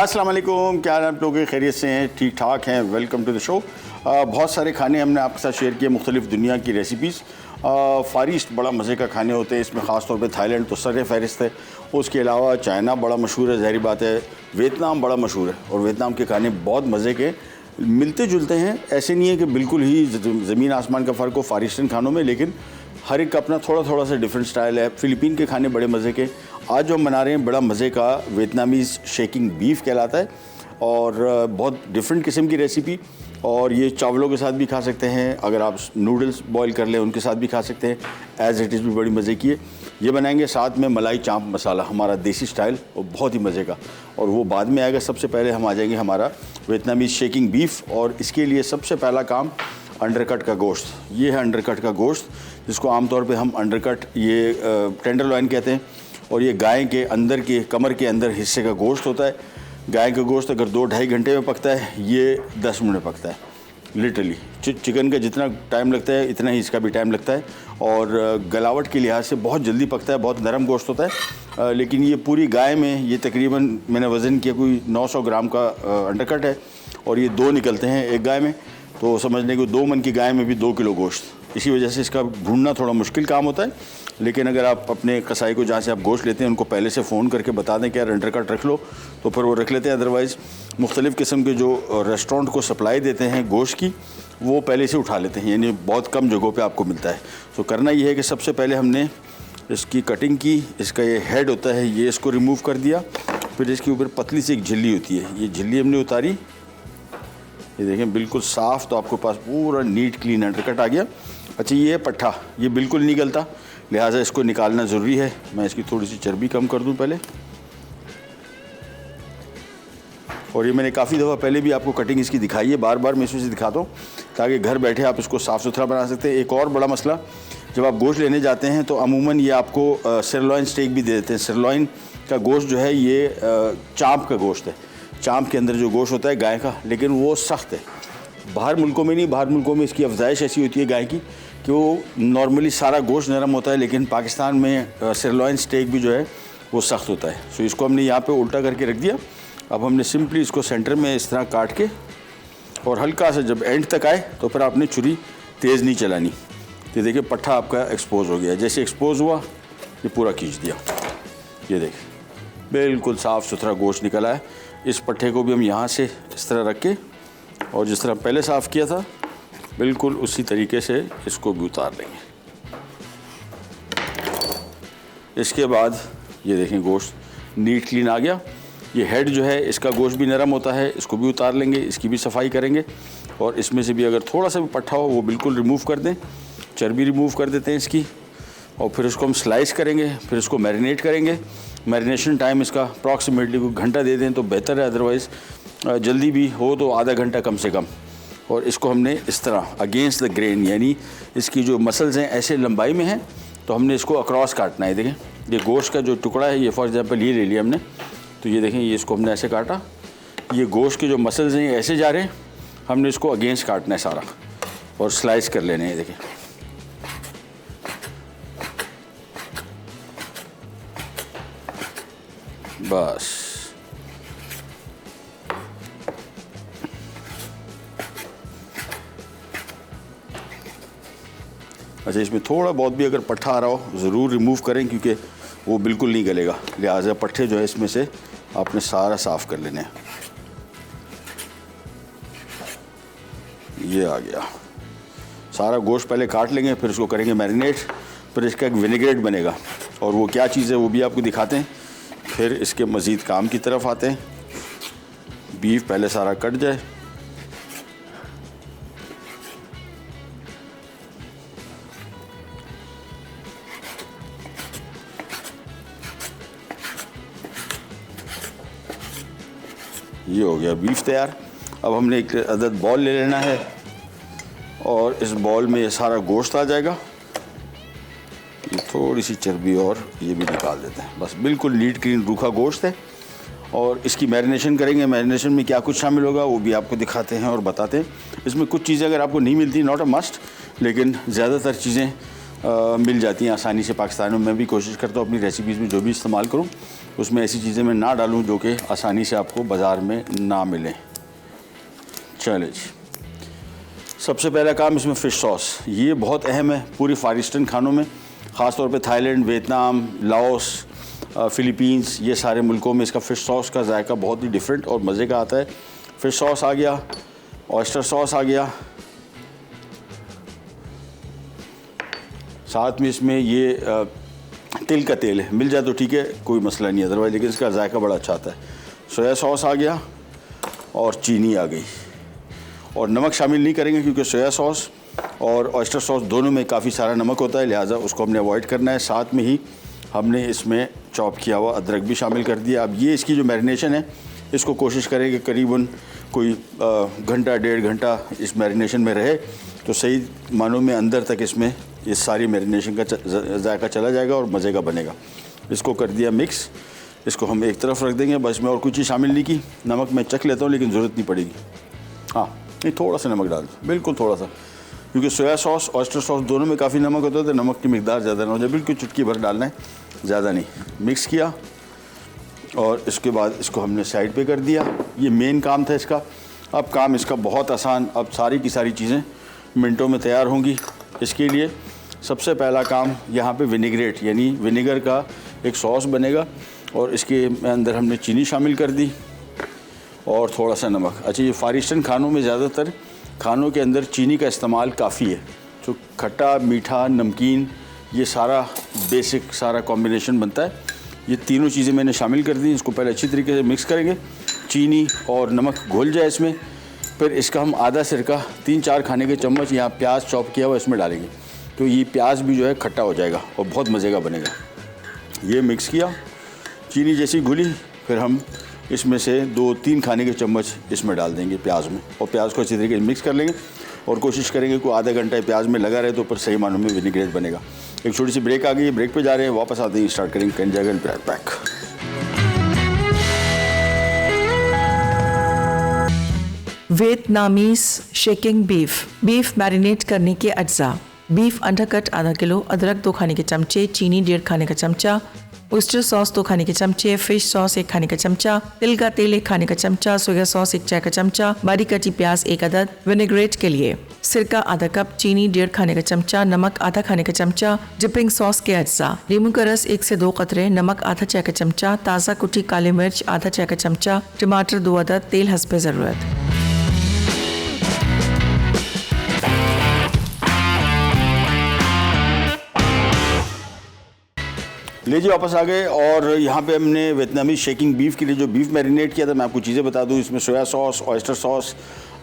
अस्सलाम वालेकुम, क्या आप लोग खैरियत से हैं, ठीक ठाक हैं? Welcome to the show. बहुत सारे खाने हमने आपके साथ शेयर किए, मुख्तलिफ दुनिया की रेसिपीज़। फार ईस्ट बड़ा मज़े का खाने होते हैं, इसमें ख़ास तौर पे थाईलैंड तो सर फहरिस्त है। उसके अलावा चाइना बड़ा मशहूर है, ज़ाहिर बात है। वियतनाम बड़ा मशहूर है और वियतनाम के खाने बहुत मज़े के मिलते जुलते हैं। ऐसे नहीं है कि बिल्कुल ही ज़मीन आसमान का फ़र्क हो फार ईस्टर्न खानों में, लेकिन हर एक का अपना थोड़ा थोड़ा सा डिफरेंट स्टाइल है। फ़िलिपीन के खाने बड़े मज़े के। आज जो हम बना रहे हैं बड़ा मज़े का वियतनामीज़ शेकिंग बीफ कहलाता है और बहुत डिफरेंट किस्म की रेसिपी। और ये चावलों के साथ भी खा सकते हैं, अगर आप नूडल्स बॉईल कर लें उनके साथ भी खा सकते हैं। एज़ इट इज़ भी बड़ी मज़े की है। ये बनाएंगे साथ में मलाई चांप मसाला, हमारा देसी स्टाइल और बहुत ही मज़े का, और वो बाद में आएगा। सबसे पहले हम आ जाएंगे हमारा वियतनामीज़ शेकिंग बीफ, और इसके लिए सबसे पहला काम अंडरकट का गोश्त। ये है अंडरकट का गोश्त, जिसको आमतौर पे हम अंडरकट ये टेंडरलॉइन कहते हैं। और ये गाय के अंदर के कमर के अंदर हिस्से का गोश्त होता है। गाय का गोश्त अगर 2-2.5 घंटे में पकता है, ये 10 मिनट में पकता है लिटरली। चिकन का जितना टाइम लगता है इतना ही इसका भी टाइम लगता है, और गलावट के लिहाज से बहुत जल्दी पकता है, बहुत नरम गोश्त होता है। लेकिन ये पूरी गाय में ये तकरीबन मैंने वज़न किया कोई 900 ग्राम का अंडरकट है, और ये 2 निकलते हैं एक गाय में। तो समझने को 2 मन की गाय में भी 2 किलो गोश्त। इसी वजह से इसका ढूंढना थोड़ा मुश्किल काम होता है। लेकिन अगर आप अपने कसाई को जहाँ से आप गोश्त लेते हैं उनको पहले से फ़ोन करके बता दें कि यार अंडरकट रख लो, तो फिर वो रख लेते हैं। अदरवाइज़ मुख्तलिफ़ किस्म के जो रेस्टोरेंट को सप्लाई देते हैं गोश्त की, वो पहले से उठा लेते हैं, यानी बहुत कम जगहों पे आपको मिलता है। तो करना ये है कि सबसे पहले हमने इसकी कटिंग की। इसका ये हेड होता है, ये इसको रिमूव कर दिया। फिर इसके ऊपर पतली सी एक झिल्ली होती है, ये झिल्ली हमने उतारी। ये देखें बिल्कुल साफ़, तो आपके पास पूरा नीट क्लीन अंडरकट आ गया। अच्छा, ये है पट्ठा, ये बिल्कुल नहीं गलता, लिहाजा इसको निकालना ज़रूरी है। मैं इसकी थोड़ी सी चर्बी कम कर दूं पहले। और ये मैंने काफ़ी दफ़ा पहले भी आपको कटिंग इसकी दिखाई है, बार बार मैं इसमें से दिखाता हूँ ताकि घर बैठे आप इसको साफ़ सुथरा बना सकते हैं। एक और बड़ा मसला, जब आप गोश्त लेने जाते हैं तो अमूमन ये आपको सिरलॉइन स्टेक भी दे देते हैं। सिरलॉइन का गोश्त जो है ये चाँप का गोश्त है। चाँप के अंदर जो गोश्त होता है गाय का, लेकिन वो सख्त है। बाहर मुल्कों में नहीं, बाहर मुल्कों में इसकी अफजाइश ऐसी होती है गाय की कि वो नॉर्मली सारा गोश्त नरम होता है, लेकिन पाकिस्तान में सिरलॉइन स्टेक भी जो है वो सख्त होता है। सो इसको हमने यहाँ पे उल्टा करके रख दिया। अब हमने सिंपली इसको सेंटर में इस तरह काट के, और हल्का सा जब एंड तक आए तो फिर आपने छुरी तेज़ नहीं चलानी। तो देखिए पट्ठा आपका एक्सपोज हो गया। जैसे एक्सपोज हुआ ये पूरा खींच दिया। ये देखिए बिल्कुल साफ़ सुथरा गोश्त निकला है। इस पट्ठे को भी हम यहाँ से इस तरह रख के, और जिस तरह पहले साफ़ किया था बिल्कुल उसी तरीके से इसको भी उतार लेंगे। इसके बाद ये देखें गोश्त नीट क्लीन आ गया। ये हेड जो है इसका गोश्त भी नरम होता है, इसको भी उतार लेंगे, इसकी भी सफाई करेंगे। और इसमें से भी अगर थोड़ा सा भी पट्ठा हो वो बिल्कुल रिमूव कर दें, चर्बी रिमूव कर देते हैं इसकी। और फिर इसको हम स्लाइस करेंगे, फिर इसको मैरिनेट करेंगे। मैरिनेशन टाइम इसका अप्रॉक्सीमेटली कोई घंटा दे दें तो बेहतर है, अदरवाइज़ जल्दी भी हो तो आधा घंटा कम से कम। और इसको हमने इस तरह अगेंस्ट द ग्रेन, यानी इसकी जो मसल्स हैं ऐसे लंबाई में हैं, तो हमने इसको अक्रॉस काटना है। देखें ये गोश्त का जो टुकड़ा है, ये फॉर एग्जांपल ये ले लिया हमने, तो ये देखें ये इसको हमने ऐसे काटा। ये गोश्त के जो मसल्स हैं ऐसे जा रहे हैं, हमने इसको अगेंस्ट काटना है सारा और स्लाइस कर लेने हैं। देखें बस अच्छा, इसमें थोड़ा बहुत भी अगर पट्ठा आ रहा हो ज़रूर रिमूव करें, क्योंकि वो बिल्कुल नहीं गलेगा। लिहाजा पट्ठे जो है इसमें से आपने सारा साफ़ कर लेने हैं। ये आ गया सारा गोश्त। पहले काट लेंगे, फिर इसको करेंगे मैरिनेट, फिर इसका एक विनेग्रेट बनेगा, और वो क्या चीज़ है वो भी आपको दिखाते हैं। फिर इसके मज़ीद काम की तरफ आते हैं। बीफ पहले सारा कट जाए। ये हो गया बीफ तैयार। अब हमने एक अदद बॉल ले लेना है, और इस बॉल में ये सारा गोश्त आ जाएगा। ये थोड़ी सी चर्बी और ये भी निकाल देते हैं। बस बिल्कुल नीट क्लीन रूखा गोश्त है। और इसकी मैरिनेशन करेंगे। मैरिनेशन में क्या कुछ शामिल होगा वो भी आपको दिखाते हैं और बताते हैं। इसमें कुछ चीज़ें अगर आपको नहीं मिलती, नॉट अ मस्ट, लेकिन ज़्यादातर चीज़ें मिल जाती हैं आसानी से पाकिस्तान में। मैं भी कोशिश करता हूँ अपनी रेसिपीज़ में जो भी इस्तेमाल करूँ उसमें ऐसी चीज़ें मैं ना डालूँ जो कि आसानी से आपको बाज़ार में ना मिलें। चलिए जी, सबसे पहला काम इसमें फ़िश सॉस, ये बहुत अहम है पूरी फार ईस्टर्न खानों में, ख़ास तौर पे थाईलैंड, वियतनाम, लाओस, फ़िलीपींस, ये सारे मुल्कों में इसका फ़िश सॉस का जायका बहुत ही डिफरेंट और मज़े का आता है। फ़िश सॉस आ गया, ऑयस्टर सॉस आ गया, साथ में इसमें ये तिल का तेल है, मिल जाए तो ठीक है, कोई मसला नहीं अदरवाइज, लेकिन इसका जायका बड़ा अच्छा आता है। सोया सॉस आ गया और चीनी आ गई, और नमक शामिल नहीं करेंगे क्योंकि सोया सॉस और ऑयस्टर सॉस दोनों में काफ़ी सारा नमक होता है, लिहाजा उसको हमने अवॉइड करना है। साथ में ही हमने इसमें चॉप किया हुआ अदरक भी शामिल कर दिया। अब ये इसकी जो मैरिनेशन है इसको कोशिश करें कि करीबन कोई घंटा 1.5 घंटा इस मैरिनेशन में रहे तो सही मानों में अंदर तक इसमें ये सारी मैरिनेशन का जायका चला जाएगा और मज़े का बनेगा। इसको कर दिया मिक्स, इसको हम एक तरफ रख देंगे। बस मैं और कुछ चीज़ शामिल नहीं की, नमक मैं चख लेता हूँ लेकिन ज़रूरत नहीं पड़ेगी। हाँ, नहीं थोड़ा सा नमक डाल दो, बिल्कुल थोड़ा सा, क्योंकि सोया सॉस ऑयस्टर सॉस दोनों में काफ़ी नमक होता है तो नमक की मिकदार ज़्यादा ना हो जाए, बिल्कुल चुटकी भर डालना है, ज़्यादा नहीं। मिक्स किया और इसके बाद इसको हमने साइड पे कर दिया। ये मेन काम था इसका। अब काम इसका बहुत आसान, अब सारी की सारी चीज़ें मिनटों में तैयार होंगी। इसके लिए सबसे पहला काम यहाँ पे विनेग्रेट यानी विनेगर का एक सॉस बनेगा और इसके अंदर हमने चीनी शामिल कर दी और थोड़ा सा नमक। अच्छा, ये फार ईस्टर्न खानों में ज़्यादातर खानों के अंदर चीनी का इस्तेमाल काफ़ी है, जो खट्टा, मीठा, नमकीन, ये सारा बेसिक सारा कॉम्बिनेशन बनता है। ये तीनों चीज़ें मैंने शामिल कर दी। इसको पहले अच्छी तरीके से मिक्स करेंगे, चीनी और नमक घुल जाए इसमें, फिर इसका हम आधा सिरका 3-4 खाने के चम्मच यहाँ प्याज चॉप किया हुआ इसमें डालेंगे, तो ये प्याज भी जो है खट्टा हो जाएगा और बहुत मज़े का बनेगा। ये मिक्स किया, चीनी जैसी घुली, फिर हम इसमें से 2-3 खाने के चम्मच इसमें डाल देंगे प्याज में, और प्याज को अच्छी तरीके से मिक्स कर लेंगे और कोशिश करेंगे कि आधा घंटा प्याज में लगा रहे तो ऊपर सही मानों में विनेग्रेट बनेगा। एक छोटी सी ब्रेक आ गई, ब्रेक पे जा रहे हैं, वापस आते ही स्टार्ट करेंगे कैन जैगन पैक। वियतनामीज शेकिंग बीफ मैरिनेट करने के अज्जा। बीफ अंडरकट आधा किलो, अदरक 2 खाने के चमचे, चीनी 1.5 खाने का चमचा, ऑयस्टर सॉस 2 खाने के चमचे, फिश सॉस 1 खाने का चमचा, तिल का तेल 1 खाने का चमचा, सोया सॉस 1 चाय का चमचा, बारीक कटी प्याज 1 अदद। विनेग्रेट के लिए सिरका आधा कप, चीनी 1.5 खाने का चमचा, नमक आधा खाने का चमचा। डिपिंग सॉस के अज्जा: नींबू का रस 1 से 2 कतरे, नमक आधा चाय का चमचा, ताज़ा कुटी काली मिर्च आधा चाय का चमचा, टमाटर 2 अदद, तेल हस्बे ज़रूरत। लीजिए वापस आ गए, और यहाँ पे हमने वियतनामी शेकिंग बीफ के लिए जो बीफ मैरिनेट किया था, मैं आपको चीज़ें बता दूँ। इसमें सोया सॉस, ऑयस्टर सॉस,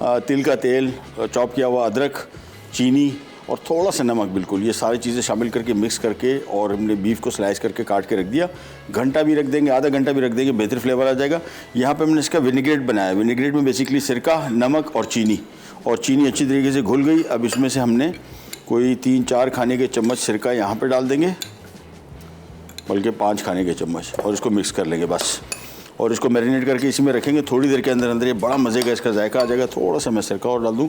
तिल का तेल, चॉप किया हुआ अदरक, चीनी और थोड़ा सा नमक, बिल्कुल ये सारी चीज़ें शामिल करके मिक्स करके और हमने बीफ को स्लाइस करके काट के रख दिया। घंटा भी रख देंगे, आधा घंटा भी रख देंगे, बेहतर फ्लेवर आ जाएगा। यहाँ पे हमने इसका विनेग्रेट बनाया। विनेग्रेट में बेसिकली सिरका, नमक और चीनी अच्छी तरीके से घुल गई। अब इसमें से हमने कोई 3-4 खाने के चम्मच सिरका यहाँ पर डाल देंगे, बल्कि 5 खाने के चम्मच, और इसको मिक्स कर लेंगे बस। और इसको मैरिनेट करके इसी में रखेंगे थोड़ी देर के अंदर ये बड़ा मज़े का इसका जायका आ जाएगा। थोड़ा सा मैं सिरका और डाल दूँ,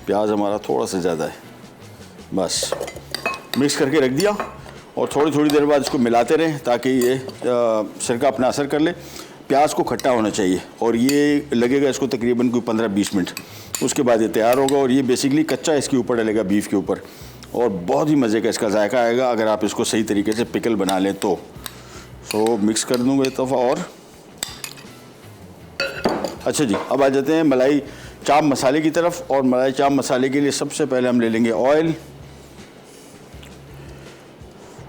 प्याज हमारा थोड़ा सा ज़्यादा है, बस मिक्स करके रख दिया। और थोड़ी देर बाद इसको मिलाते रहें ताकि ये सिरका अपना असर कर ले। प्याज को खट्टा होना चाहिए और ये लगेगा इसको तकरीबन कोई 15-20 मिनट, उसके बाद ये तैयार होगा। और ये बेसिकली कच्चा इसके ऊपर डलेगा, बीफ के ऊपर, और बहुत ही मज़े का इसका जायका आएगा अगर आप इसको सही तरीके से पिकल बना लें तो। मिक्स कर दूँगा एक दफ़ा और। अच्छा जी, अब आ जाते हैं मलाई चाप मसाले की तरफ। और मलाई चाप मसाले के लिए सबसे पहले हम ले लेंगे ऑयल,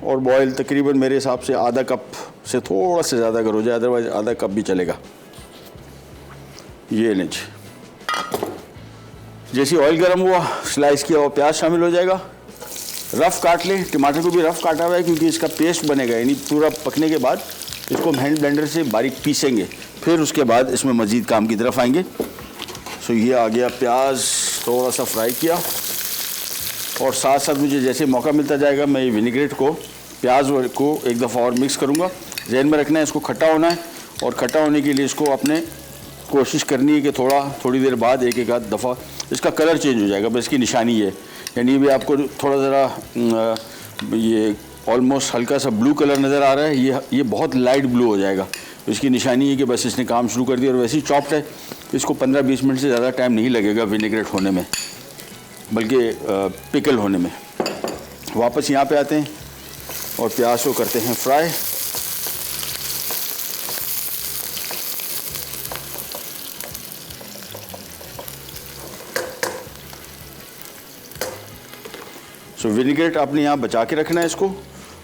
और बॉयल तकरीबन मेरे हिसाब से आधा कप से थोड़ा सा ज़्यादा अगर हो जाए, अदरवाइज आधा कप भी चलेगा। ये लें जी, जैसे ऑयल गर्म हुआ स्लाइस किया हुआ प्याज शामिल हो जाएगा। रफ़ काट लें, टमाटर को भी रफ़ काटा हुआ है क्योंकि इसका पेस्ट बनेगा, यानी पूरा पकने के बाद इसको हम हैंड ब्लेंडर से बारीक पीसेंगे, फिर उसके बाद इसमें मज़ीद काम की तरफ आएंगे। ये आ गया प्याज, थोड़ा सा फ्राई किया, और साथ साथ मुझे जैसे मौका मिलता जाएगा मैं ये विनेग्रेट को, प्याज को एक दफ़ा और मिक्स करूँगा। जहन में रखना है इसको खट्टा होना है, और खट्टा होने के लिए इसको आपने कोशिश करनी है कि थोड़ी देर बाद एक आध दफ़ा इसका कलर चेंज हो जाएगा, बस इसकी निशानी है। यानी भी आपको थोड़ा ज़रा ये ऑलमोस्ट हल्का सा ब्लू कलर नज़र आ रहा है, ये बहुत लाइट ब्लू हो जाएगा। तो इसकी निशानी है कि बस इसने काम शुरू कर दिया। और वैसे ही चॉप्ड है, इसको 15-20 मिनट से ज़्यादा टाइम नहीं लगेगा विनेग्रेट होने में, बल्कि पिकल होने में। वापस यहाँ पे आते हैं और प्याज को करते हैं फ्राई। सो विनेग्रेट आपने यहाँ बचा के रखना है। इसको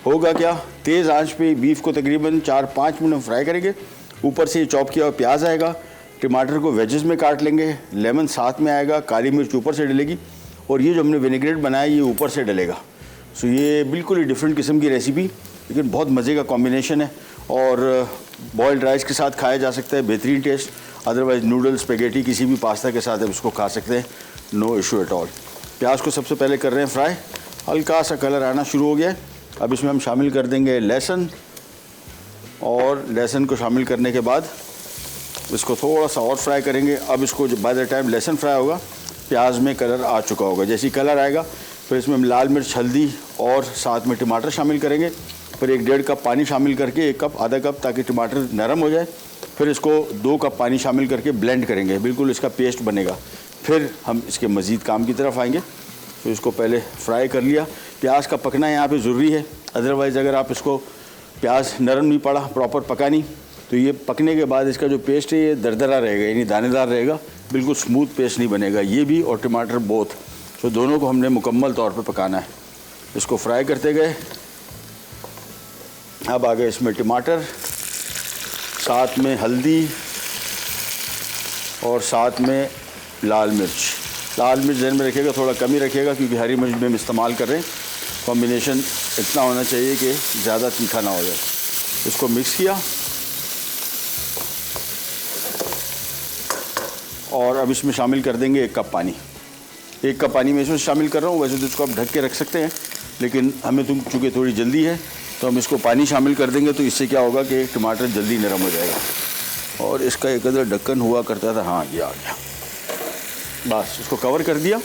होगा क्या, तेज़ आंच पे बीफ को तकरीबन 4-5 मिनट फ्राई करेंगे। ऊपर से ये चॉप किया हुआ प्याज आएगा, टमाटर को वेजेस में काट लेंगे, लेमन साथ में आएगा, काली मिर्च ऊपर से डलेगी और ये जो हमने विनेग्रेट बनाया ये ऊपर से डलेगा। सो ये बिल्कुल ही डिफरेंट किस्म की रेसिपी, लेकिन बहुत मज़े का कॉम्बिनेशन है और बॉयल्ड राइस के साथ खाया जा सकता है, बेहतरीन टेस्ट। अदरवाइज नूडल्स, स्पेगेटी, किसी भी पास्ता के साथ आप इसको खा सकते हैं, नो इशू एट ऑल। प्याज को सबसे पहले कर रहे हैं फ्राई, हल्का सा कलर आना शुरू हो गया है। अब इसमें हम शामिल कर देंगे लहसुन, और लहसुन को शामिल करने के बाद इसको थोड़ा सा और फ्राई करेंगे। अब इसको बाय द टाइम लहसुन फ्राई होगा, प्याज में कलर आ चुका होगा। जैसे ही कलर आएगा फिर इसमें हम लाल मिर्च, हल्दी और साथ में टमाटर शामिल करेंगे। फिर 1-1.5 कप पानी शामिल करके, 1 कप आधा कप, ताकि टमाटर नरम हो जाए। फिर इसको 2 कप पानी शामिल करके ब्लेंड करेंगे, बिल्कुल इसका पेस्ट बनेगा। फिर हम इसके मज़ीद काम की तरफ आएंगे। तो इसको पहले फ्राई कर लिया। प्याज का पकना यहाँ पे ज़रूरी है, अदरवाइज़ अगर आप इसको प्याज नरम नहीं पड़ा, प्रॉपर पका नहीं, तो ये पकने के बाद इसका जो पेस्ट है ये दरदरा रहेगा, यानी दानेदार रहेगा, बिल्कुल स्मूथ पेस्ट नहीं बनेगा। ये भी और टमाटर बोथ, तो दोनों को हमने मुकम्मल तौर पे पकाना है। इसको फ्राई करते गए। अब आ गए इसमें टमाटर, साथ में हल्दी और साथ में लाल मिर्च। लाल मिर्च ध्यान में रखिएगा, थोड़ा कम ही रखिएगा, क्योंकि हरी मिर्च भी हम इस्तेमाल कर रहे हैं। कॉम्बिनेशन इतना होना चाहिए कि ज़्यादा तीखा ना हो जाए। इसको मिक्स किया और अब इसमें शामिल कर देंगे 1 कप पानी। 1 कप पानी में इसमें शामिल कर रहा हूँ। वैसे तो इसको आप ढक के रख सकते हैं, लेकिन हमें चूँकि थोड़ी जल्दी है तो हम इसको पानी शामिल कर देंगे। तो इससे क्या होगा कि टमाटर जल्दी नरम हो जाएगा। और इसका एक अदर ढक्कन हुआ करता था, हाँ ये आ गया। बस इसको कवर कर दिया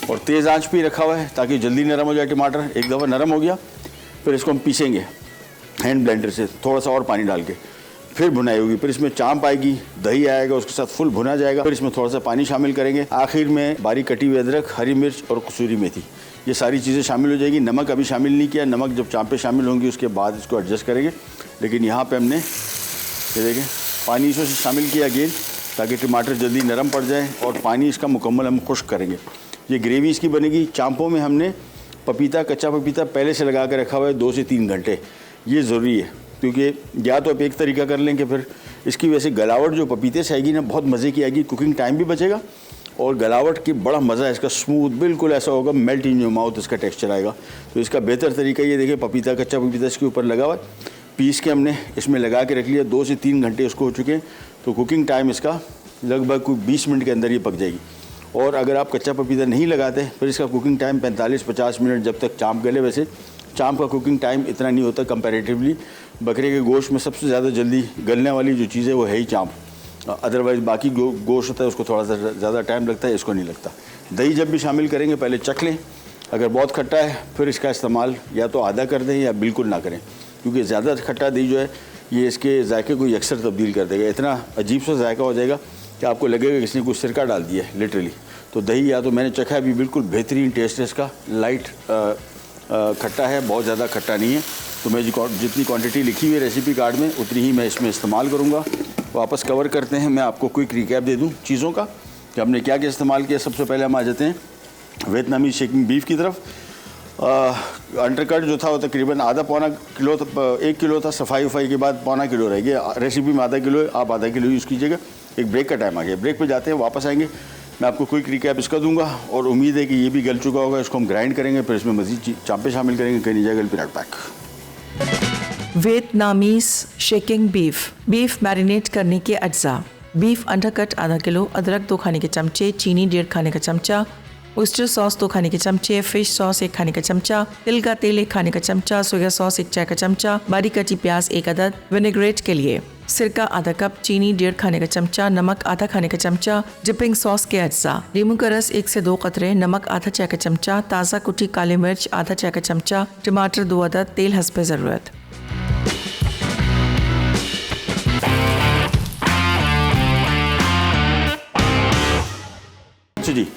और तेज़ आंच पे रखा हुआ है ताकि जल्दी नरम हो जाए टमाटर। एक दफ़ा नरम हो गया फिर इसको हम पीसेंगे हैंड ब्लेंडर से, थोड़ा सा और पानी डाल के, फिर भुनाई होगी। फिर इसमें चांप आएगी, दही आएगा, उसके साथ फुल भुना जाएगा। फिर इसमें थोड़ा सा पानी शामिल करेंगे। आखिर में बारीक कटी हुई अदरक, हरी मिर्च और कसूरी मेथी, ये सारी चीज़ें शामिल हो जाएगी। नमक अभी शामिल नहीं किया, नमक जब चांपे शामिल होंगी उसके बाद इसको एडजस्ट करेंगे। लेकिन यहाँ पर हमने ये देखें पानी इसमें से शामिल किया अगेन, ताकि टमाटर जल्दी नरम पड़ जाए और पानी इसका मुकम्मल हम खुश्क करेंगे। ये ग्रेवी इसकी बनेगी। चांपों में हमने पपीता, कच्चा पपीता पहले से लगा कर रखा हुआ है 2 से 3 घंटे। ये ज़रूरी है, क्योंकि या तो आप एक तरीका कर लें कि फिर इसकी वैसे गलावट जो पपीते से आएगी ना, बहुत मज़े की आएगी, कुकिंग टाइम भी बचेगा और गलावट की बड़ा मज़ा है इसका, स्मूथ बिल्कुल ऐसा होगा, मेल्ट इन योर माउथ इसका टेक्सचर आएगा। तो इसका बेहतर तरीका ये देखिए, पपीता, कच्चा पपीता इसके ऊपर लगा हुआ है, पीस के हमने इसमें लगा के रख लिया। 2 से 3 घंटे उसको हो चुके हैं, तो कुकिंग टाइम इसका लगभग कोई 20 मिनट के अंदर ये पक जाएगी। और अगर आप कच्चा पपीता नहीं लगाते फिर इसका कुकिंग टाइम 45-50 मिनट, जब तक चांप गले। वैसे चांप का कुकिंग टाइम इतना नहीं होता कंपैरेटिवली। बकरे के गोश्त में सबसे ज़्यादा जल्दी गलने वाली जो चीज़ है वो है ही चांप, अदरवाइज़ बाकी गोश्त होता है उसको थोड़ा सा ज़्यादा टाइम लगता है, इसको नहीं लगता। दही जब भी शामिल करेंगे पहले चख लें, अगर बहुत खट्टा है फिर इसका इस्तेमाल या तो आधा कर दें या बिल्कुल ना करें, क्योंकि ज़्यादा खट्टा दही जो है ये इसके जायके को यकसर तब्दील कर देगा। इतना अजीब सा जायका हो जाएगा कि आपको लगेगा कि इसने कुछ सिरका डाल दिया है लिटरली। तो दही या तो मैंने चखा है, अभी बिल्कुल बेहतरीन टेस्ट है इसका, लाइट खट्टा है, बहुत ज़्यादा खट्टा नहीं है। तो मैं जितनी क्वांटिटी लिखी हुई है रेसिपी कार्ड में उतनी ही मैं इसमें इस्तेमाल करूँगा। वापस कवर करते हैं, मैं आपको क्विक रिकैप दे दूँ चीज़ों का कि हमने क्या क्या इस्तेमाल किया। सबसे पहले हम आ जाते हैं वियतनामी शेकिंग बीफ की तरफ। अंडरकट जो था वो तकरीबन आधा-पौना किलो, 1 किलो था, सफाई वफाई के बाद पौना किलो रह गया। रेसिपी में आधा किलो है, आप आधा किलो यूज़ कीजिएगा। एक ब्रेक का टाइम आ गया, ब्रेक पे जाते हैं, वापस आएंगे, मैं आपको क्विक रिकैप इसका दूंगा और उम्मीद है कि ये भी गल चुका होगा। इसको हम ग्राइंड करेंगे, फिर इसमें मज़ीद चांपे शामिल करेंगे। कहीं जाएगा peanut pack. Vietnamese shaking beef marinate करने के अज्जा। बीफ अंडरकट आधा किलो, अदरक 2 खाने के चमचे, चीनी 1.5 खाने का चमचा, ऑयस्टर सॉस 2 खाने के चमचे, फिश सॉस 1 खाने का चमचा, तिल का तेल 1 खाने का चमचा, सोया सॉस 1 चाय का चमचा, बारीक कटी प्याज 1 अदद। विनेग्रेट के लिए सिरका आधा कप, चीनी 1.5 खाने का चमचा, नमक आधा खाने का चमचा, डिपिंग सॉस के अज्जा, नींबू का रस 1 से 2 कतरे, नमक आधा चाय का चमचा, ताज़ा कुटी काली मिर्च आधा चाय का चमचा, टमाटर 2 अदद, तेल हस्बे ज़रूरत। अच्छा जी,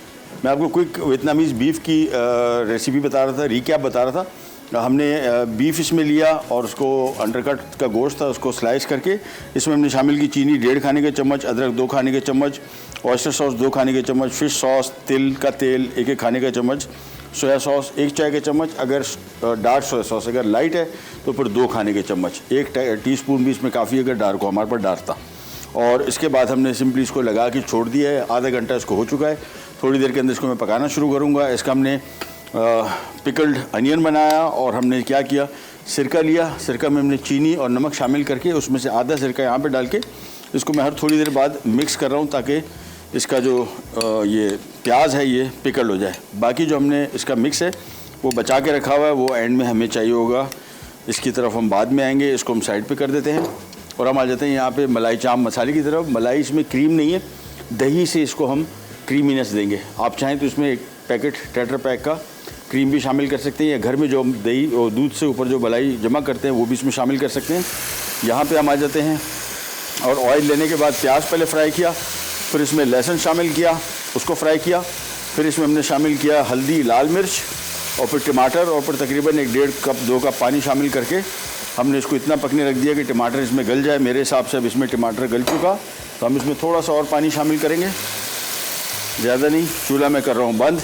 मैं आपको क्विक वियतनामीज़ बीफ की रेसिपी बता रहा था, रिकैप बता रहा था। हमने बीफ इसमें लिया और उसको अंडरकट का गोश्त था, उसको स्लाइस करके इसमें हमने शामिल की चीनी 1.5 खाने के चम्मच, अदरक 2 खाने के चम्मच, ऑयस्टर सॉस 2 खाने के चम्मच, फ़िश सॉस, तिल का तेल 1 खाने का चम्मच, सोया सॉस 1 चाय के चम्मच, अगर डार्क सोया सॉस अगर लाइट है तो फिर 2 खाने के चम्मच, 1 टीस्पून भी इसमें काफ़ी अगर डार्क हो, हमारे पास डार्क था। और इसके बाद हमने सिंपली इसको लगा के छोड़ दिया है। आधा घंटा इसको हो चुका है। थोड़ी देर के अंदर इसको मैं पकाना शुरू करूँगा। इसका हमने पिकल्ड अनियन बनाया और हमने क्या किया, सिरका लिया, सिरका में हमने चीनी और नमक शामिल करके उसमें से आधा सिरका यहाँ पे डाल के इसको मैं हर थोड़ी देर बाद मिक्स कर रहा हूँ ताकि इसका जो ये प्याज है ये पिकल्ड हो जाए। बाकी जो हमने इसका मिक्स है वो बचा के रखा हुआ है, वो एंड में हमें चाहिए होगा। इसकी तरफ हम बाद में आएंगे। इसको हम साइड पे कर देते हैं और हम आ जाते हैं यहाँ पे मलाई चाप मसाले की तरफ। मलाई इसमें क्रीम नहीं है, दही से इसको हम क्रीमीनेस देंगे। आप चाहें तो इसमें एक पैकेट टेट्रा पैक का क्रीम भी शामिल कर सकते हैं, या घर में जो हम दही और दूध से ऊपर जो मलाई जमा करते हैं वो भी इसमें शामिल कर सकते हैं। यहाँ पे हम आ जाते हैं और ऑयल लेने के बाद प्याज पहले फ्राई किया, फिर इसमें लहसुन शामिल किया, उसको फ्राई किया, फिर इसमें हमने शामिल किया हल्दी, लाल मिर्च और फिर टमाटर, और फिर तकरीबन 1.5 कप 2 कप पानी शामिल करके हमने इसको इतना पकने रख दिया कि टमाटर इसमें गल जाए। मेरे हिसाब से अब इसमें टमाटर गल चुका, तो हम इसमें थोड़ा सा और पानी शामिल करेंगे, ज़्यादा नहीं। चूल्हा मैं कर रहा हूँ बंद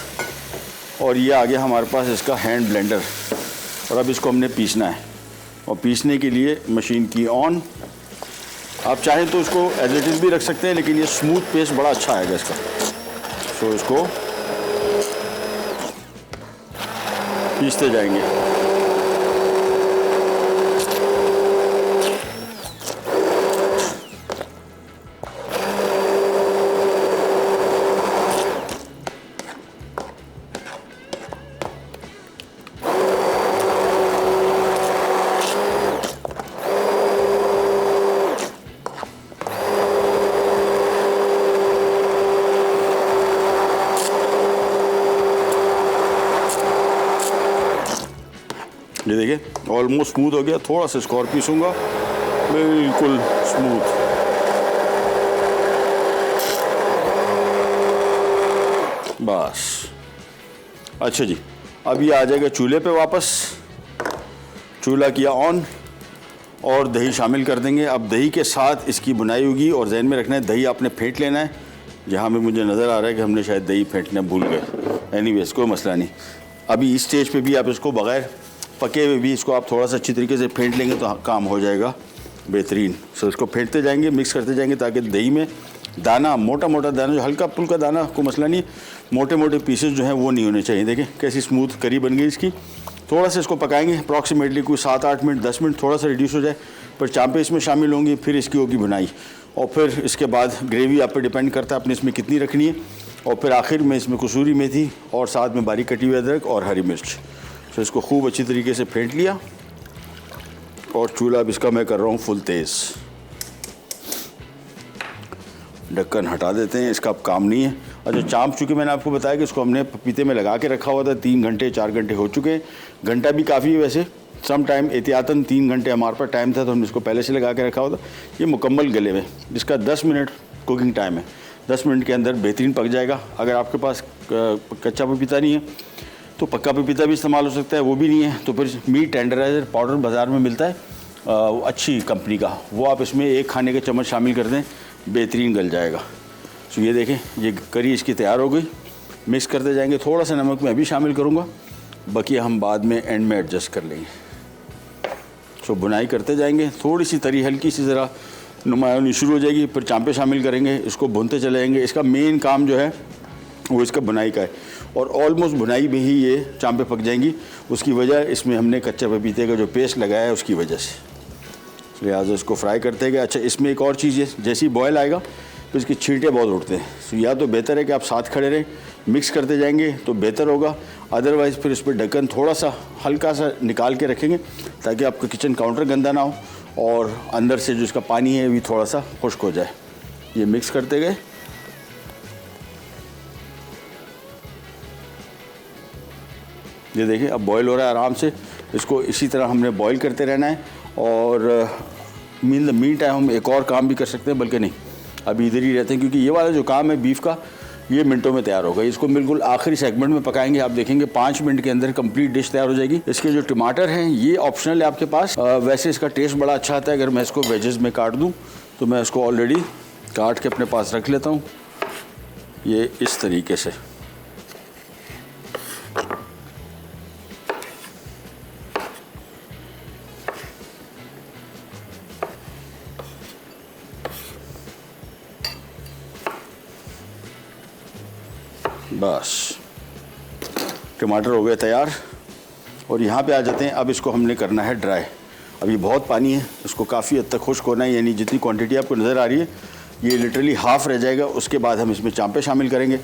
और ये आ गया हमारे पास इसका हैंड ब्लेंडर, और अब इसको हमने पीसना है। और पीसने के लिए मशीन की ऑन। आप चाहें तो इसको एज इट इज़ भी रख सकते हैं, लेकिन ये स्मूथ पेस्ट बड़ा अच्छा आएगा इसका। सो इसको पीसते जाएंगे। ये देखिए ऑलमोस्ट स्मूथ हो गया। थोड़ा सा इसको और पीसूंगा, बिल्कुल स्मूथ। बस अच्छा जी, अब ये आ जाएगा चूल्हे पे वापस। चूल्हा किया ऑन और दही शामिल कर देंगे। अब दही के साथ इसकी बुनाई होगी, और जहन में रखना है दही आपने फेंट लेना है। यहाँ पे मुझे नज़र आ रहा है कि हमने शायद दही फेंटना भूल गए। एनीवेज कोई मसला नहीं। अभी इस स्टेज पे भी आप इसको बग़ैर पके हुए भी इसको आप थोड़ा सा अच्छी तरीके से फेंट लेंगे तो काम हो जाएगा बेहतरीन। सो इसको फेंटते जाएंगे, मिक्स करते जाएंगे, ताकि दही में दाना, मोटा मोटा दाना, जो हल्का फुल्का दाना को मसला नहीं, मोटे मोटे पीसेस जो हैं वो नहीं होने चाहिए। देखें कैसी स्मूथ करी बन गई इसकी। थोड़ा सा इसको पकाएंगे अप्रॉक्सीमेटली कोई 7-8 मिनट, 10 मिनट, थोड़ा सा रिड्यूस हो जाए। फिर चांपे इसमें शामिल होंगी, फिर इसकी होगी बुनाई, और फिर इसके बाद ग्रेवी आप पे डिपेंड करता है आपने इसमें कितनी रखनी है। और फिर आखिर में इसमें कसूरी मेथी और साथ में बारीक कटी हुई अदरक और हरी मिर्च। तो इसको खूब अच्छी तरीके से फेंट लिया, और चूल्हा अब इसका मैं कर रहा हूँ फुल तेज़। ढक्कन हटा देते हैं, इसका अब काम नहीं है। अच्छा, चाँप चूँकि मैंने आपको बताया कि इसको हमने पपीते में लगा के रखा हुआ था, 3 घंटे 4 घंटे हो चुके हैं। घंटा भी काफ़ी है वैसे, सम टाइम एहतियातन 3 घंटे हमारे पास टाइम था, तो हमने इसको पहले से लगा के रखा हुआ था। ये मुकम्मल गले में, जिसका 10 मिनट कुकिंग टाइम है। 10 मिनट के अंदर बेहतरीन पक जाएगा। अगर आपके पास कच्चा पपीता नहीं है तो पक्का पपीता भी इस्तेमाल हो सकता है, वो भी नहीं है तो फिर मीट टेंडराइजर पाउडर बाज़ार में मिलता है अच्छी कंपनी का, वो आप इसमें 1 खाने के चम्मच शामिल कर दें, बेहतरीन गल जाएगा। तो ये देखें, ये करी इसकी तैयार हो गई। मिक्स करते जाएंगे। थोड़ा सा नमक मैं अभी शामिल करूँगा, बाकी हम बाद में एंड में एडजस्ट कर लेंगे। सो बुनाई करते जाएंगे। थोड़ी सी तरी हल्की सी ज़रा नुमाया होनी शुरू हो जाएगी, फिर चांपे शामिल करेंगे, इसको भूनते चले जाएंगे। इसका मेन काम जो है वो इसका बुनाई का है, और ऑलमोस्ट बुनाई में ही ये चांपे पक जाएंगी। उसकी वजह इसमें हमने कच्चा पपीते का जो पेस्ट लगाया है उसकी वजह से। लिहाजा इसको फ्राई करते गए। अच्छा, इसमें एक और चीज़ है, जैसे ही बॉयल आएगा तो इसके छींटे बहुत उठते हैं। तो या तो बेहतर है कि आप साथ खड़े रहें, मिक्स करते जाएंगे तो बेहतर होगा। अदरवाइज़ फिर इस पर ढक्कन थोड़ा सा हल्का सा निकाल के रखेंगे ताकि आपका किचन काउंटर गंदा ना हो, और अंदर से जो इसका पानी है भी थोड़ा सा खुश्क हो जाए। ये मिक्स करते गए। ये देखिए अब बॉईल हो रहा है आराम से। इसको इसी तरह हमने बॉईल करते रहना है और मीन टाइम हम एक और काम भी कर सकते हैं, बल्कि नहीं अभी इधर ही रहते हैं क्योंकि ये वाला जो काम है बीफ का ये मिनटों में तैयार होगा। इसको बिल्कुल आखिरी सेगमेंट में पकाएंगे। आप देखेंगे 5 मिनट के अंदर कंप्लीट डिश तैयार हो जाएगी। इसके जो टमाटर हैं ये ऑप्शनल है आपके पास। वैसे इसका टेस्ट बड़ा अच्छा आता है। अगर मैं इसको वेजेस में काट दूँ तो मैं इसको ऑलरेडी काट के अपने पास रख लेता हूँ ये इस तरीके से। बस टमाटर हो गए तैयार और यहाँ पे आ जाते हैं। अब इसको हमने करना है ड्राई। अभी बहुत पानी है, इसको काफ़ी हद तक खुश्क होना है, यानी जितनी क्वांटिटी आपको नज़र आ रही है ये लिटरली हाफ़ रह जाएगा। उसके बाद हम इसमें चांपे शामिल करेंगे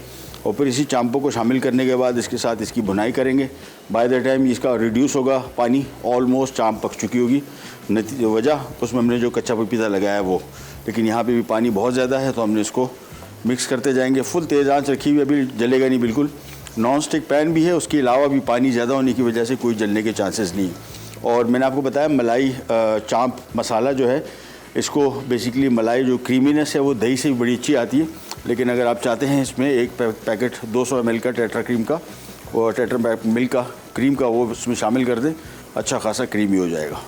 और फिर इसी चांपों को शामिल करने के बाद इसके साथ इसकी भुनाई करेंगे। बाय द टाइम इसका रिड्यूस होगा पानी, ऑलमोस्ट चांप पक चुकी होगी। वजह उसमें हमने जो कच्चा पपीता लगाया है वो, लेकिन यहाँ पर भी पानी बहुत ज़्यादा है तो हमने इसको मिक्स करते जाएंगे। फुल तेज़ आंच रखी हुई, अभी जलेगा नहीं बिल्कुल। नॉन स्टिक पैन भी है, उसके अलावा भी पानी ज़्यादा होने की वजह से कोई जलने के चांसेस नहीं। और मैंने आपको बताया मलाई चांप मसाला जो है, इसको बेसिकली मलाई जो क्रीमीनेस है वो दही से भी बड़ी अच्छी आती है। लेकिन अगर आप चाहते हैं इसमें एक पैकेट 200 ml का टेट्रा क्रीम का और टेट्रा मिल्क का क्रीम का वो इसमें शामिल कर दें, अच्छा खासा क्रीमी हो जाएगा।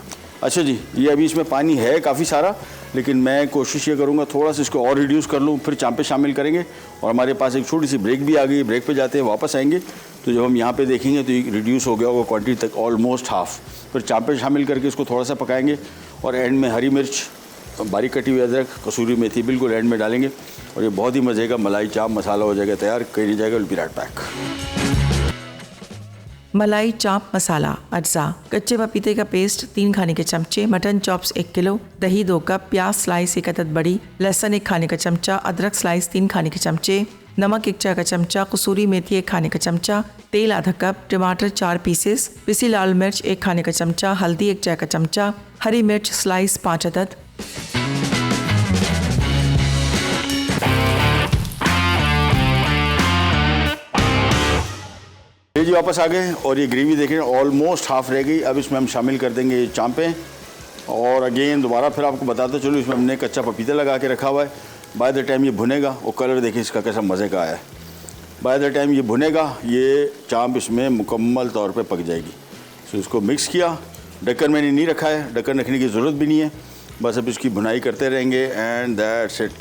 अच्छा जी, ये अभी इसमें पानी है काफ़ी सारा, लेकिन मैं कोशिश ये करूँगा थोड़ा सा इसको और रिड्यूस कर लूँ, फिर चांपे शामिल करेंगे। और हमारे पास एक छोटी सी ब्रेक भी आ गई, ब्रेक पे जाते हैं वापस आएंगे तो जब हम यहाँ पे देखेंगे तो ये रिड्यूस हो गया होगा क्वांटिटी तक ऑलमोस्ट हाफ़। फिर चांपे शामिल करके इसको थोड़ा सा पकाएंगे और एंड में हरी मिर्च, बारीक कटी हुई अदरक, कसूरी मेथी बिल्कुल एंड में डालेंगे और ये बहुत ही मज़े का मलाई चाप मसाला हो जाएगा तैयार। कहीं नहीं जाएगा, विल बी राइट बैक। मलाई चाप मसाला अज्जा: कच्चे पपीते का पेस्ट 3 खाने के चमचे, मटन चॉप्स 1 किलो, दही 2 कप, प्याज स्लाइस 1 अदद बड़ी, लहसुन 1 खाने का चमचा, अदरक स्लाइस 3 खाने के चमचे, नमक 1 चाय का चमचा, कसूरी मेथी 1 खाने का चमचा, तेल आधा कप, टमाटर 4 पीसेस, पिसी लाल मिर्च 1 खाने का चमचा, हल्दी 1 चाय का चमचा, हरी मिर्च स्लाइस 5 अदद। ये जी वापस आ गए और ये ग्रेवी देखें ऑलमोस्ट हाफ रह गई। अब इसमें हम शामिल कर देंगे ये चांपे और अगेन दोबारा फिर आपको बताते चलो इसमें हमने कच्चा पपीता लगा के रखा हुआ है। बाय द टाइम ये भुनेगा, वो कलर देखिए इसका कैसा मज़े का आया है। बाय द टाइम ये भुनेगा ये चांप इसमें मुकम्मल तौर पे पक जाएगी। तो इसको मिक्स किया, ढक्कन मैंने नहीं रखा है, ढक्कन रखने की ज़रूरत भी नहीं है, बस अब इसकी भुनाई करते रहेंगे एंड दैट्स इट।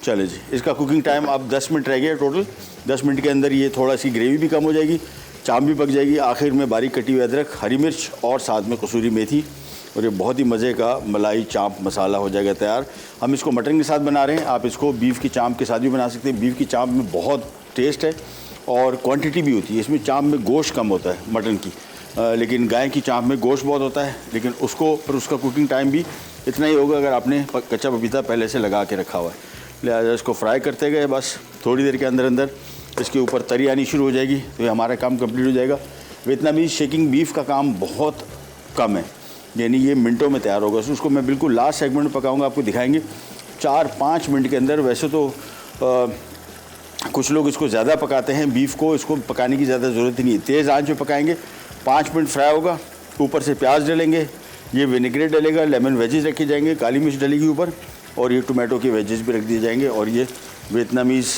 चले जी, इसका कुकिंग टाइम अब 10 मिनट रह गया टोटल। 10 मिनट के अंदर ये थोड़ा सी ग्रेवी भी कम हो जाएगी, चांप भी पक जाएगी। आखिर में बारीक कटी हुई अदरक, हरी मिर्च और साथ में कसूरी मेथी और ये बहुत ही मज़े का मलाई चांप मसाला हो जाएगा तैयार। हम इसको मटन के साथ बना रहे हैं, आप इसको बीफ की चांप के साथ भी बना सकते हैं। बीफ की चांप में बहुत टेस्ट है और क्वांटिटी भी होती है। इसमें चांप में गोश्त कम होता है मटन की, लेकिन गाय की चांप में गोश्त बहुत होता है। लेकिन उसको पर उसका कुकिंग टाइम भी इतना ही होगा अगर आपने कच्चा पपीता पहले से लगा के रखा हुआ है। लिहाजा इसको फ्राई करते गए, बस थोड़ी देर के अंदर अंदर इसके ऊपर तरी आनी शुरू हो जाएगी तो ये हमारा काम कंप्लीट हो जाएगा। वियतनामीज़ शेकिंग बीफ का काम बहुत कम है, यानी ये मिनटों में तैयार होगा। उसको मैं बिल्कुल लास्ट सेगमेंट में पकाऊंगा, आपको दिखाएंगे 4-5 मिनट के अंदर। वैसे तो कुछ लोग इसको ज़्यादा पकाते हैं बीफ को, इसको पकाने की ज़्यादा ज़रूरत ही नहीं है। तेज़ आंच पे पकाएंगे, 5 मिनट फ्राई होगा, ऊपर से प्याज डलेंगे, ये विनेग्रेट डलेगा, लेमन वेजेस रखे जाएंगे, काली मिर्च डलेगी ऊपर और ये टोमेटो के वेजेस भी रख दिए जाएंगे और ये वियतनामीज़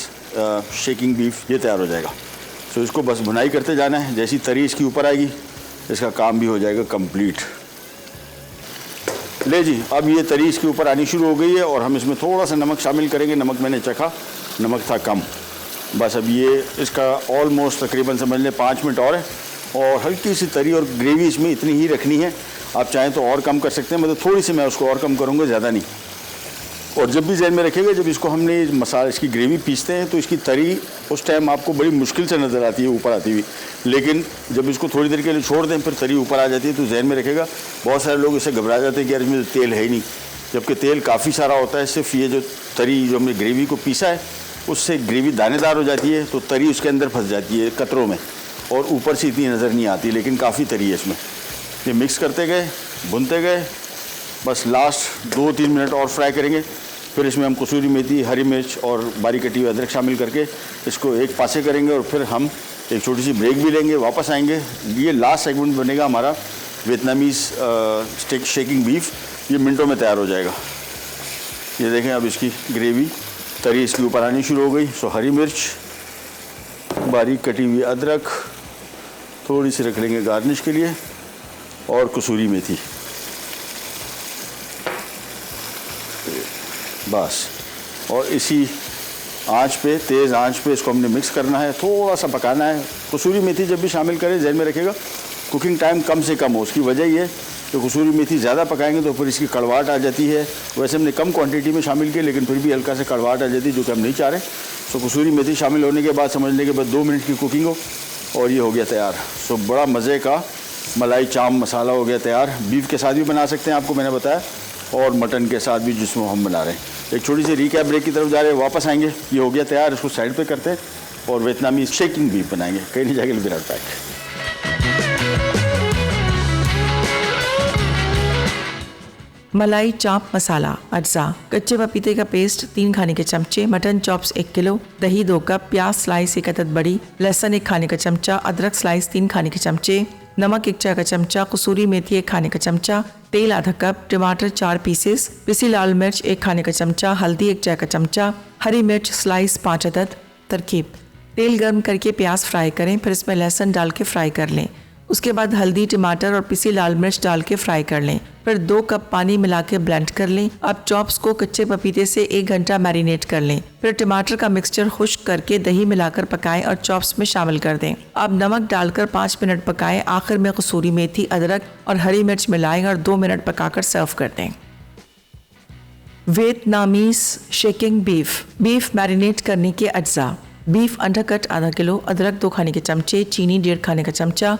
शेकिंग बीफ ये तैयार हो जाएगा। सो इसको बस भुनाई करते जाना है, जैसी तरी इसकी ऊपर आएगी इसका काम भी हो जाएगा कंप्लीट। ले जी, अब ये तरी इसके ऊपर आनी शुरू हो गई है और हम इसमें थोड़ा सा नमक शामिल करेंगे। नमक मैंने चखा, नमक था कम। बस अब ये इसका ऑलमोस्ट तकरीबन समझ लें 5 मिनट और है और हल्की सी तरी और ग्रेवी इसमें इतनी ही रखनी है। आप चाहें तो और कम कर सकते हैं, मतलब थोड़ी सी मैं उसको और कम करूँगा, ज़्यादा नहीं। और जब भी जहन में रखिएगा जब इसको हमने मसाला इसकी ग्रेवी पीसते हैं तो इसकी तरी उस टाइम आपको बड़ी मुश्किल से नज़र आती है ऊपर आती हुई, लेकिन जब इसको थोड़ी देर के लिए छोड़ दें फिर तरी ऊपर आ जाती है। तो जहन में रखेगा, बहुत सारे लोग इससे घबरा जाते हैं कि यार इसमें तो तेल है ही नहीं, जबकि तेल काफ़ी सारा होता है। सिर्फ ये जो तरी जो हमने ग्रेवी को पीसा है उससे ग्रेवी दानेदार हो जाती है तो तरी उसके अंदर फंस जाती है कतरों में और ऊपर से इतनी नज़र नहीं आती, लेकिन काफ़ी तरी है इसमें। ये मिक्स करते गए भुनते गए, बस लास्ट 2-3 मिनट और फ्राई करेंगे। फिर इसमें हम कसूरी मेथी, हरी मिर्च और बारीक कटी हुई अदरक शामिल करके इसको एक पासे करेंगे और फिर हम एक छोटी सी ब्रेक भी लेंगे, वापस आएंगे। ये लास्ट सेगमेंट बनेगा हमारा वियतनामीज़ स्टिक शेकिंग बीफ। ये मिनटों में तैयार हो जाएगा। ये देखें, अब इसकी ग्रेवी तरी इसके ऊपर आनी शुरू हो गई। सो हरी मिर्च, बारीक कटी हुई अदरक, थोड़ी सी रख लेंगे गार्निश के लिए, और कसूरी मेथी, बस। और इसी आंच पे, तेज़ आंच पे इसको हमने मिक्स करना है, थोड़ा सा पकाना है। कसूरी मेथी जब भी शामिल करें ध्यान में रखिएगा कुकिंग टाइम कम से कम हो। उसकी वजह ये है कि कसूरी मेथी ज़्यादा पकाएंगे तो फिर इसकी कड़वाहट आ जाती है। वैसे हमने कम क्वांटिटी में शामिल की, लेकिन फिर भी हल्का से कड़वाहट आ जाती है, जो कि हम नहीं चाह रहे। सो कसूरी मेथी शामिल होने के बाद समझ लें कि बस 2 मिनट की कुकिंग हो और ये हो गया तैयार। सो बड़ा मज़े का मलाई चाम मसाला हो गया तैयार। बीफ के साथ भी बना सकते हैं, आपको मैंने बताया, और मटन के साथ भी जिसमें हम बना रहे हैं। एक छोटी सी रिकैप ब्रेक की तरफ जा रहे हैं, वापस आएंगे। ये हो गया तैयार, इसको साइड पे करते हैं और वियतनामी शेकिंग बीफ बनाएंगे। कहीं नहीं जाएगा, विराट पैक। मलाई चाप मसाला अज्जा: कच्चे पपीते का पेस्ट 3 खाने के चमचे, मटन चॉप्स 1 किलो, दही 2 कप, प्याज स्लाइस 1 अदद बड़ी, लहसुन 1 खाने का चमचा, अदरक स्लाइस 3 खाने के चमचे, नमक 1 चाय का चमचा, कसूरी मेथी 1 खाने का चमचा, तेल आधा कप, टमाटर 4 पीसेस, पिसी लाल मिर्च 1 खाने का चमचा, हल्दी 1 चाय का चमचा, हरी मिर्च स्लाइस 5 अदद। तरकीब: तेल गर्म करके प्याज फ्राई करें, फिर इसमें लहसुन डाल के फ्राई कर लें। उसके बाद हल्दी, टमाटर और पिसी लाल मिर्च डाल के फ्राई कर लें। फिर 2 कप पानी मिला के ब्लेंड कर लें। अब चॉप्स को कच्चे पपीते से 1 घंटा मैरिनेट कर लें। फिर टमाटर का मिक्सचर खुश्क करके दही मिलाकर पकाएं और चॉप्स में शामिल कर दें। अब नमक डालकर 5 मिनट पकाएं। आखिर में कसूरी मेथी, अदरक और हरी मिर्च मिलाएं और 2 मिनट पकाकर सर्व कर दें। Vietnamese shaking beef. Beef marinate करने के अज्जा: बीफ अंडरकट आधा किलो, अदरक 2 खाने के चमचे, चीनी 1.5 खाने का चमचा,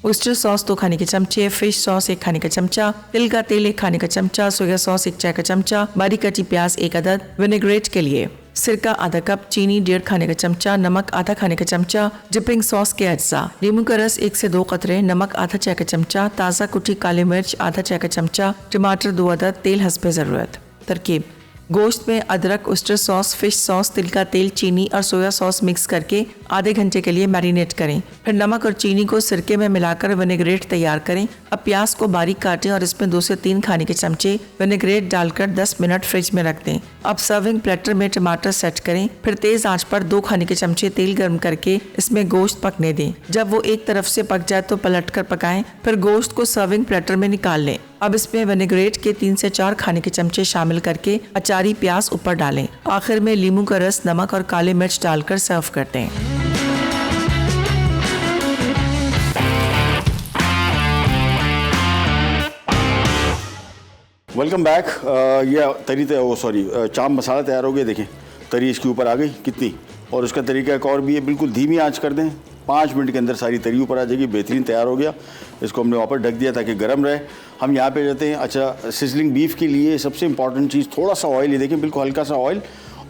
ऑयस्टर सॉस 2 खाने के चमचे, फिश सॉस 1 खाने का चमचा, तिल का तेल 1 खाने का चमचा, सोया सॉस 1 चाय का चमचा, बारीक कटी प्याज 1 अदद। विनेग्रेट के लिए सिरका आधा कप, चीनी 1.5 खाने का चमचा, नमक आधा खाने का चमचा। डिपिंग सॉस के अज्जा: नींबू का रस 1 से 2 कतरे, नमक आधा चाय का चमचा, ताज़ा कुटी काली मिर्च आधा चाय का चमचा, टमाटर 2 अदद, तेल हस्बे ज़रूरत। तरकीब: गोश्त में अदरक, ऑयस्टर सॉस, फिश सॉस, तिल का तेल, चीनी और सोया सॉस मिक्स करके आधे घंटे के लिए मैरिनेट करें। फिर नमक और चीनी को सिरके में मिलाकर विनेग्रेट तैयार करें। अब प्याज को बारीक काटें और इसमें 2 से 3 खाने के चमचे विनेग्रेट डालकर 10 मिनट फ्रिज में रख दें। अब सर्विंग प्लेटर में टमाटर सेट करें। फिर तेज आंच पर 2 खाने के चमचे तेल गर्म करके इसमें गोश्त पकने दें। जब वो एक तरफ से पक जाए तो पलटकर पकाएं। फिर गोश्त को सर्विंग प्लेटर में निकाल लें। अब इसमें विनेग्रेट के 3 से 4 खाने के चमचे शामिल करके अचारी प्याज ऊपर डालें। आखिर में नींबू का रस, नमक और काली मिर्च डालकर सर्व कर दें। Welcome back. ये चाम मसाला तैयार हो गया। देखें तरी इसके ऊपर आ गई कितनी, और उसका तरीका एक और भी है, बिल्कुल धीमी आंच कर दें, 5 मिनट के अंदर सारी तरी ऊपर आ जाएगी। बेहतरीन तैयार हो गया। इसको हमने वापस ढक दिया ताकि गर्म रहे। हम यहाँ पे जाते हैं। अच्छा, सिजलिंग बीफ के लिए सबसे इंपॉर्टेंट चीज़ थोड़ा सा ऑयल। ये देखें बिल्कुल हल्का सा ऑयल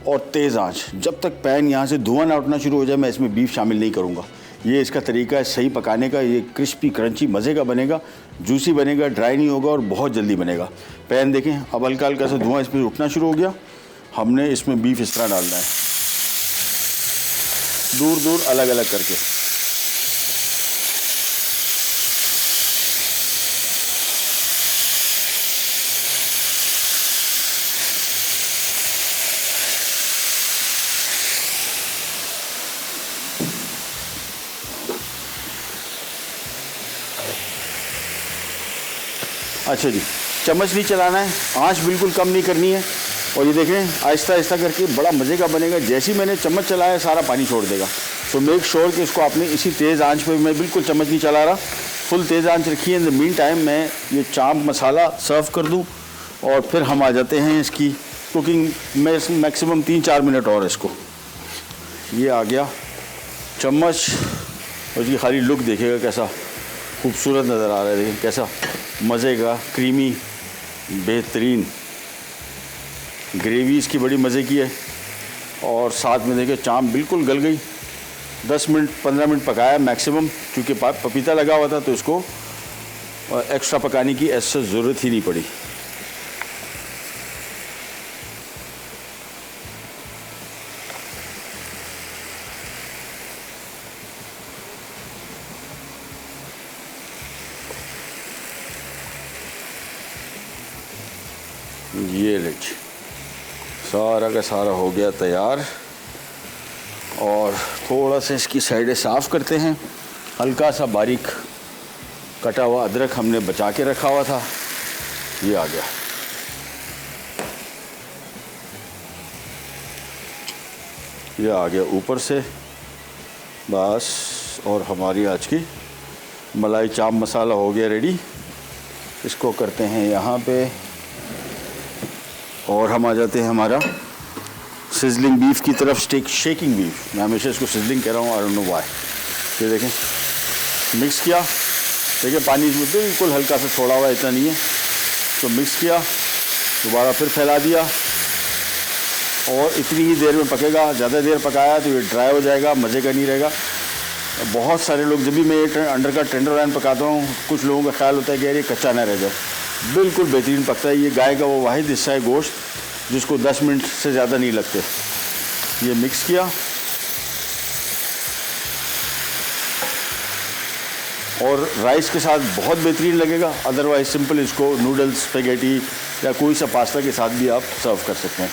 और तेज़ आंच। जब तक पैन यहाँ से धुआं ना उठना शुरू हो जाए मैं इसमें बीफ शामिल नहीं करूँगा। ये इसका तरीका है सही पकाने का। ये क्रिस्पी क्रंची मज़े का बनेगा, जूसी बनेगा, ड्राई नहीं होगा और बहुत जल्दी बनेगा। पैन देखें अब हल्का हल्का सा धुआं इसमें उठना शुरू हो गया। हमने इसमें बीफ इस तरह डालना है, दूर दूर अलग अलग करके। अच्छा जी, चम्मच नहीं चलाना है, आंच बिल्कुल कम नहीं करनी है। और ये देखें आहिस्ता आहिस्ता करके बड़ा मज़े का बनेगा। जैसे ही मैंने चम्मच चलाया सारा पानी छोड़ देगा। तो मेक श्योर कि इसको आपने इसी तेज़ आंच पे, मैं बिल्कुल चम्मच नहीं चला रहा, फुल तेज़ आंच रखिए। इन द मीन टाइम मैं ये चाम मसाला सर्व कर दूँ और फिर हम आ जाते हैं इसकी कुकिंग में। मैक्सिमम 3-4 मिनट और इसको। ये आ गया चम्मच और इसकी खाली लुक देखिएगा कैसा खूबसूरत नज़र आ रहा है। देखिए कैसा मज़े का क्रीमी बेहतरीन ग्रेवी इसकी बड़ी मज़े की है। और साथ में देखिए चाम बिल्कुल गल गई। 10 मिनट 15 मिनट पकाया मैक्सिमम, क्योंकि पपीता लगा हुआ था तो इसको और एक्स्ट्रा पकाने की ऐसा ज़रूरत ही नहीं पड़ी। ये लीजिए सारा का सारा हो गया तैयार। और थोड़ा सा इसकी साइडें साफ़ करते हैं। हल्का सा बारीक कटा हुआ अदरक हमने बचा के रखा हुआ था, ये आ गया। ये आ गया ऊपर से बस। और हमारी आज की मलाई चाप मसाला हो गया रेडी। इसको करते हैं यहाँ पे और हम आ जाते हैं हमारा सिजलिंग बीफ की तरफ। शेकिंग बीफ, मैं हमेशा इसको सिजलिंग कह रहा हूँ, आई डोंट नो व्हाई। ये देखें मिक्स किया, देखिए पानी इसमें बिल्कुल हल्का सा छोड़ा हुआ है, इतना नहीं है। तो मिक्स किया, दोबारा फिर फैला दिया और इतनी ही देर में पकेगा। ज़्यादा देर पकाया तो ये ड्राई हो जाएगा, मज़े का नहीं रहेगा। बहुत सारे लोग, जब भी मैं ये अंडर का टेंडर लाइन पकाता हूँ, कुछ लोगों का ख्याल होता है कि यार ये कच्चा ना रह जाए। बिल्कुल बेहतरीन पकता है। ये गाय का वो वाहिद हिस्सा है गोश्त जिसको 10 मिनट से ज़्यादा नहीं लगते। ये मिक्स किया और राइस के साथ बहुत बेहतरीन लगेगा। अदरवाइज सिंपल इसको नूडल्स, स्पेगेटी या कोई सा पास्ता के साथ भी आप सर्व कर सकते हैं।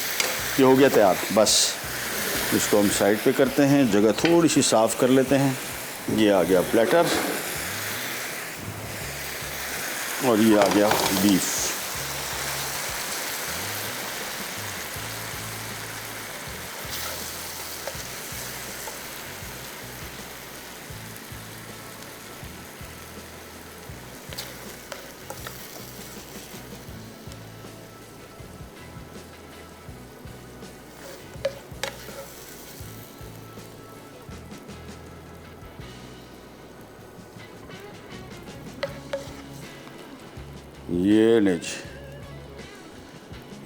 ये हो गया तैयार। बस इसको हम साइड पे करते हैं, जगह थोड़ी सी साफ़ कर लेते हैं। ये आ गया प्लेटर और ये आ गया बीफ। ये नहीं,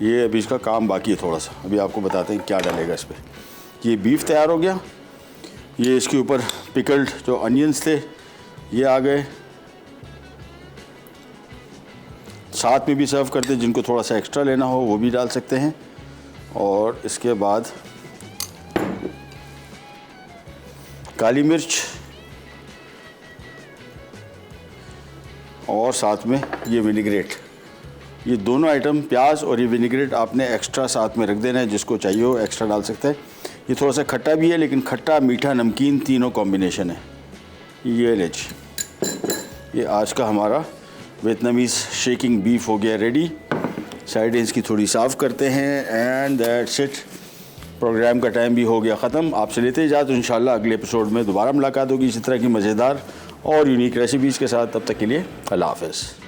ये अभी इसका काम बाकी है थोड़ा सा। अभी आपको बताते हैं क्या डालेगा इस पर। ये बीफ तैयार हो गया। ये इसके ऊपर पिकल्ड जो अनियंस थे ये आ गए। साथ में भी सर्व करते हैं, जिनको थोड़ा सा एक्स्ट्रा लेना हो वो भी डाल सकते हैं। और इसके बाद काली मिर्च और साथ में ये विनेग्रेट। ये दोनों आइटम, प्याज और ये विनेग्रेट, आपने एक्स्ट्रा साथ में रख देना है। जिसको चाहिए हो एक्स्ट्रा डाल सकते हैं। ये थोड़ा सा खट्टा भी है, लेकिन खट्टा मीठा नमकीन तीनों कॉम्बिनेशन है। ये लीजिए, ये आज का हमारा वियतनामीज़ शेकिंग बीफ हो गया रेडी। साइड इसकी थोड़ी साफ़ करते हैं एंड दैट्स इट। प्रोग्राम का टाइम भी हो गया ख़त्म। आपसे लेते इजाज़त। इंशाल्लाह अगले एपिसोड में दोबारा मुलाकात होगी इसी तरह की मज़ेदार और यूनिक रेसिपीज़ के साथ। तब तक के लिए अल्लाह हाफ़िज़।